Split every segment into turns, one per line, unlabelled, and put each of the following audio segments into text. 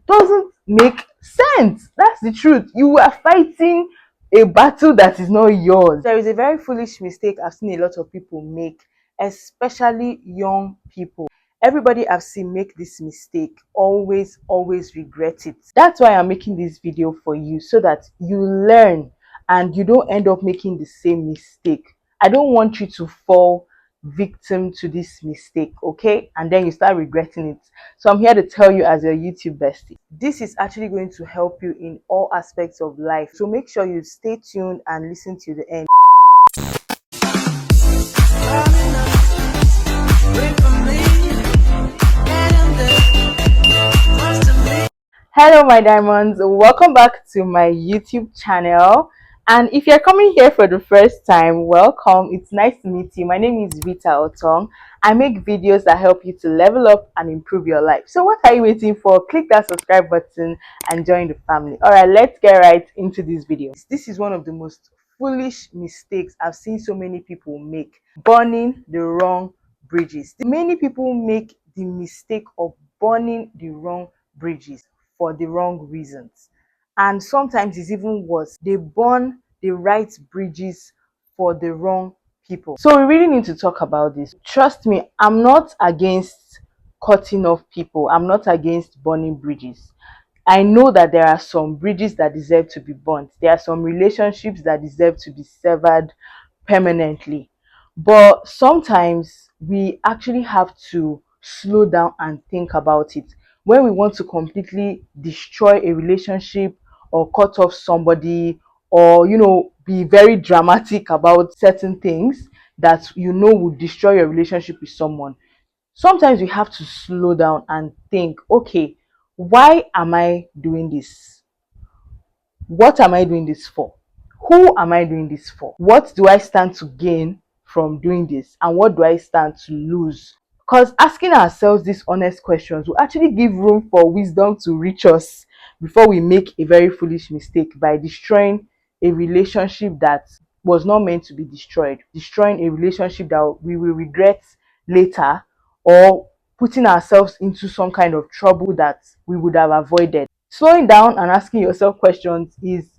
Doesn't make sense. That's the truth. You are fighting a battle that is not yours. There is a very foolish mistake I've seen a lot of people make, especially young people. Everybody I've seen make this mistake always regret it. That's why I'm making this video for you, so that you learn and you don't end up making the same mistake. I don't want you to fall victim to this mistake, okay? And then you start regretting it. So I'm here to tell you, as your YouTube bestie, this is actually going to help you in all aspects of life. So make sure you stay tuned and listen to the end. Hello my diamonds, welcome back to my YouTube channel. And if you're coming here for the first time, welcome. It's nice to meet you. My name is Vita Otong. I make videos that help you to level up and improve your life. So what are you waiting for? Click that subscribe button and join the family. All right, let's get right into this video. This is one of the most foolish mistakes I've seen so many people make: burning the wrong bridges. Many people make the mistake of burning the wrong bridges for the wrong reasons. And sometimes it's even worse. They burn the right bridges for the wrong people. So we really need to talk about this. Trust me, I'm not against cutting off people. I'm not against burning bridges. I know that there are some bridges that deserve to be burnt. There are some relationships that deserve to be severed permanently. But sometimes we actually have to slow down and think about it. When we want to completely destroy a relationship or cut off somebody, or be very dramatic about certain things that would destroy your relationship with someone, sometimes we have to slow down and think, okay, why am I doing this? What am I doing this for? Who am I doing this for? What do I stand to gain from doing this? And what do I stand to lose? Because asking ourselves these honest questions will actually give room for wisdom to reach us before we make a very foolish mistake by destroying a relationship that was not meant to be destroyed, destroying a relationship that we will regret later, or putting ourselves into some kind of trouble that we would have avoided. Slowing down and asking yourself questions is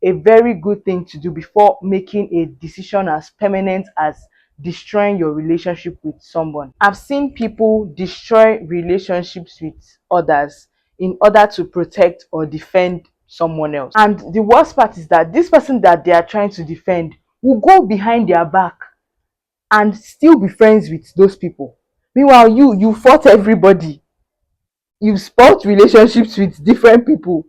a very good thing to do before making a decision as permanent as destroying your relationship with someone. I've seen people destroy relationships with others in order to protect or defend someone else. And the worst part is that this person that they are trying to defend will go behind their back and still be friends with those people. Meanwhile, you fought everybody. You've spoiled relationships with different people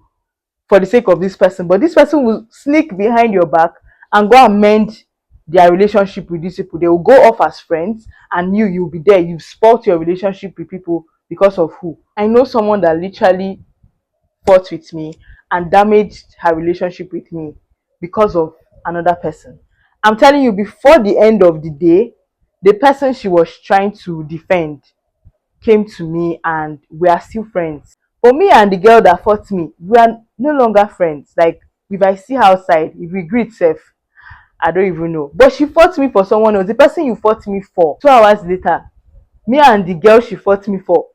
for the sake of this person, but this person will sneak behind your back and go and mend their relationship with these people. They will go off as friends, and you'll be there. You've spoiled your relationship with people because of who? I know someone that literally fought with me and damaged her relationship with me because of another person. I'm telling you, before the end of the day, the person she was trying to defend came to me and we are still friends. But me and the girl that fought me, we are no longer friends. Like, if I see her outside, if we greet safe, I don't even know. But she fought me for someone else. The person you fought me for, 2 hours later, me and the girl she fought me for,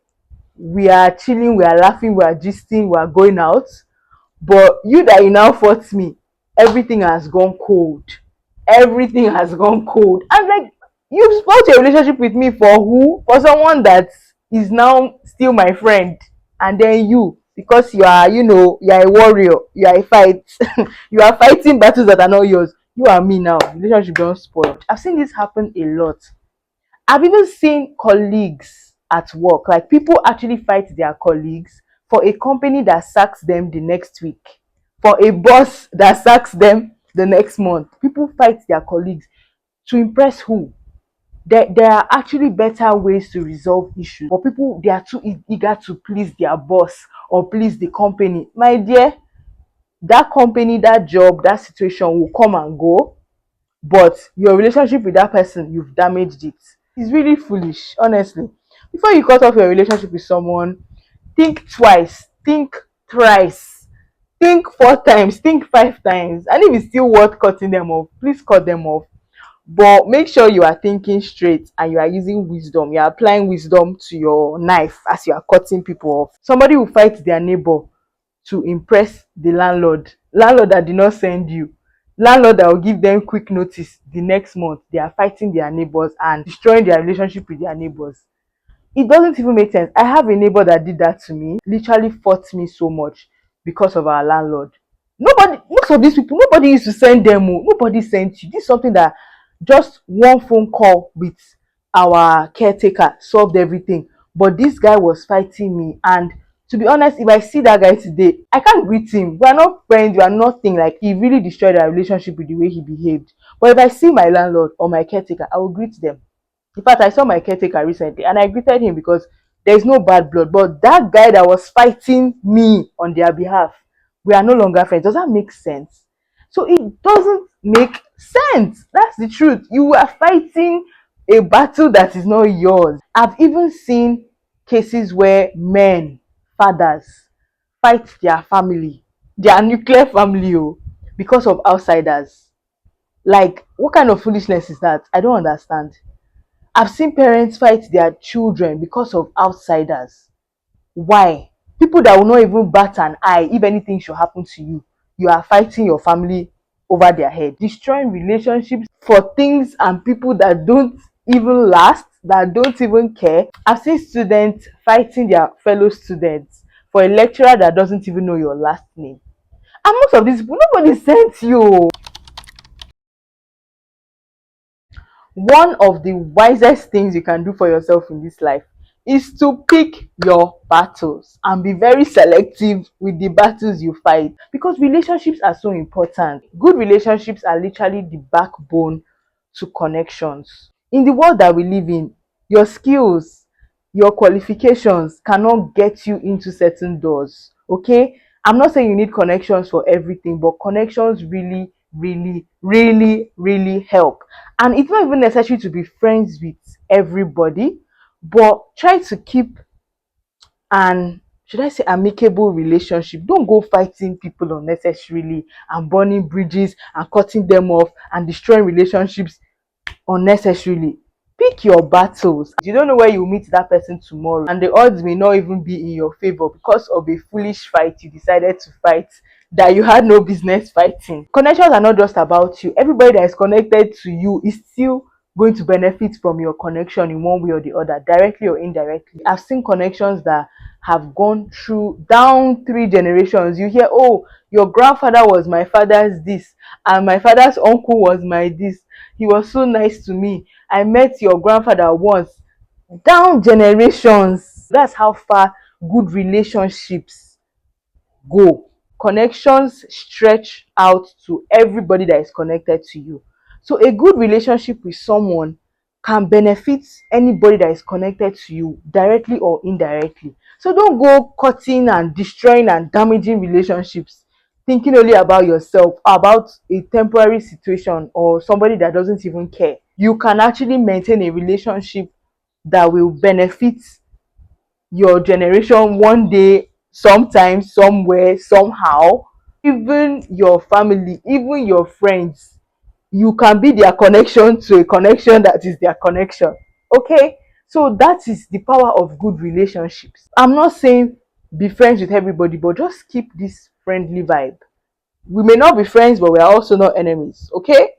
we are chilling, we are laughing, we are gisting, we are going out. But you that you now fought me, everything has gone cold. Everything has gone cold. I'm like, you've spoiled your relationship with me for who? For someone that is now still my friend. And then you, because you are, you are a warrior, you are a fight, you are fighting battles that are not yours. You and me now, relationship don't spoil. I've seen this happen a lot. I've even seen colleagues at work, like people actually fight their colleagues for a company that sacks them the next week, for a boss that sacks them the next month. People fight their colleagues to impress who? There are actually better ways to resolve issues, but people, they are too eager to please their boss or please the company. My dear, that company, that job, that situation will come and go, but your relationship with that person, you've damaged it. It's really foolish, honestly. Before you cut off your relationship with someone, think twice, think thrice, think 4 times, think 5 times. And if it's still worth cutting them off, please cut them off. But make sure you are thinking straight and you are using wisdom. You are applying wisdom to your knife as you are cutting people off. Somebody will fight their neighbor to impress the landlord that did not send you, landlord that will give them quick notice the next month. They are fighting their neighbors and destroying their relationship with their neighbors. It doesn't even make sense. I have a neighbor that did that to me, literally fought me so much because of our landlord. Nobody, most of these people, nobody used to send them. Nobody sent you. This is something that just one phone call with our caretaker solved everything. But this guy was fighting me. And to be honest, if I see that guy today, I can't greet him. We are not friends, we are nothing. Like, he really destroyed our relationship with the way he behaved. But if I see my landlord or my caretaker, I will greet them. In fact, I saw my caretaker recently and I greeted him because there's no bad blood. But that guy that was fighting me on their behalf, we are no longer friends. Does that make sense? So it doesn't make sense. That's the truth. You are fighting a battle that is not yours. I've even seen cases where men, fathers, fight their family, their nuclear family, because of outsiders. Like, what kind of foolishness is that? I don't understand. I've seen parents fight their children because of outsiders. Why? People that will not even bat an eye if anything should happen to you. You are fighting your family over their head, destroying relationships for things and people that don't even last, that don't even care. I've seen students fighting their fellow students for a lecturer that doesn't even know your last name. And most of these people, nobody sent you. One of the wisest things you can do for yourself in this life is to pick your battles and be very selective with the battles you fight, because relationships are so important. Good relationships are literally the backbone to connections. In the world that we live in, your skills, your qualifications cannot get you into certain doors. Okay, I'm not saying you need connections for everything, but connections really, really, really, really help. And it's not even necessary to be friends with everybody, but try to keep an, should I say, amicable relationship. Don't go fighting people unnecessarily and burning bridges and cutting them off and destroying relationships unnecessarily. Pick your battles. You don't know where you meet that person tomorrow, and the odds may not even be in your favor because of a foolish fight you decided to fight that you had no business fighting. Connections are not just about you. Everybody that is connected to you is still going to benefit from your connection in one way or the other, directly or indirectly. I've seen connections that have gone through down 3 generations. You hear, oh, your grandfather was my father's this, and my father's uncle was my this. He was so nice to me. I met your grandfather once. Down generations. That's how far good relationships go. Connections stretch out to everybody that is connected to you. So a good relationship with someone can benefit anybody that is connected to you directly or indirectly. So don't go cutting and destroying and damaging relationships thinking only about yourself, about a temporary situation or somebody that doesn't even care. You can actually maintain a relationship that will benefit your generation one day, sometimes, somewhere, somehow. Even your family, even your friends, you can be their connection to a connection that is their connection. Okay, so that is the power of good relationships. I'm not saying be friends with everybody, but just keep this friendly vibe. We may not be friends, but we are also not enemies. Okay,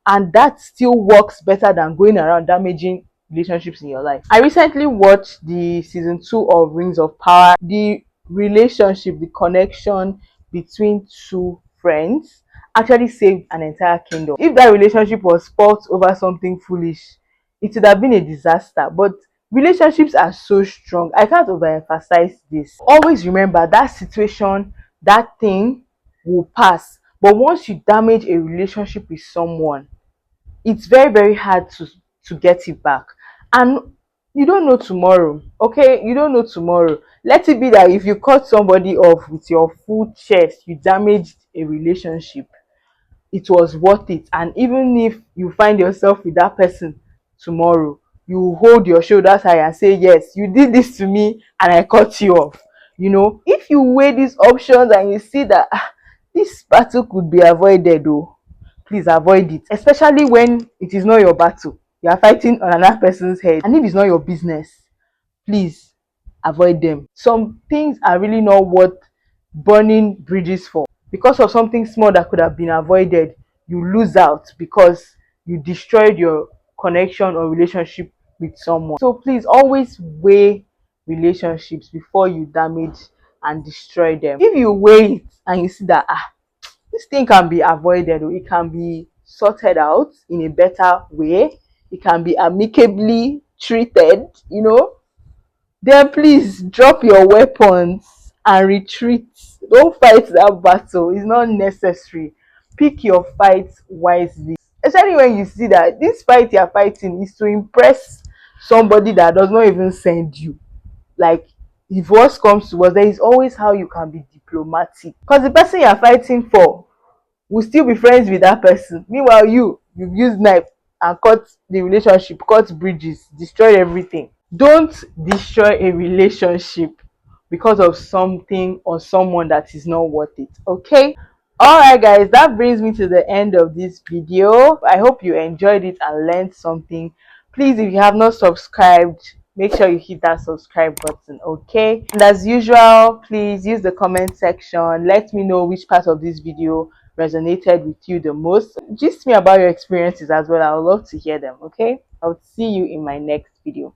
and that still works better than going around damaging relationships in your life. I recently watched the season 2 of Rings of Power. The relationship, the connection between two friends actually saved an entire kingdom. If that relationship was fought over something foolish, it would have been a disaster. But relationships are so strong. I can't overemphasize this. Always remember that situation, that thing will pass. But once you damage a relationship with someone, it's very, very hard to get it back. And you don't know tomorrow. Okay, you don't know tomorrow. Let it be that if you cut somebody off with your full chest, you damaged a relationship, it was worth it. And even if you find yourself with that person tomorrow, you hold your shoulders high and say, yes, you did this to me and I cut you off. If you weigh these options and you see that this battle could be avoided, though, please avoid it, especially when it is not your battle. You are fighting on another person's head, and if it's not your business, please avoid them. Some things are really not worth burning bridges for. Because of something small that could have been avoided, you lose out because you destroyed your connection or relationship with someone. So please always weigh relationships before you damage and destroy them. If you weigh it and you see that this thing can be avoided, or it can be sorted out in a better way, it can be amicably treated, then please drop your weapons and retreat. Don't fight that battle. It's not necessary. Pick your fights wisely. Especially when you see that this fight you're fighting is to impress somebody that does not even send you. Like, if worst comes to worst, there is always how you can be diplomatic. Because the person you're fighting for will still be friends with that person. Meanwhile, you've used knife and cut the relationship, cut bridges, destroyed everything. Don't destroy a relationship because of something or someone that is not worth it. Okay. All right, guys, that brings me to the end of this video. I hope you enjoyed it and learned something. Please, if you have not subscribed, make sure you hit that subscribe button. Okay, and as usual, please use the comment section. Let me know which part of this video resonated with you the most. Just me about your experiences as well. I would love to hear them. Okay, I will see you in my next video.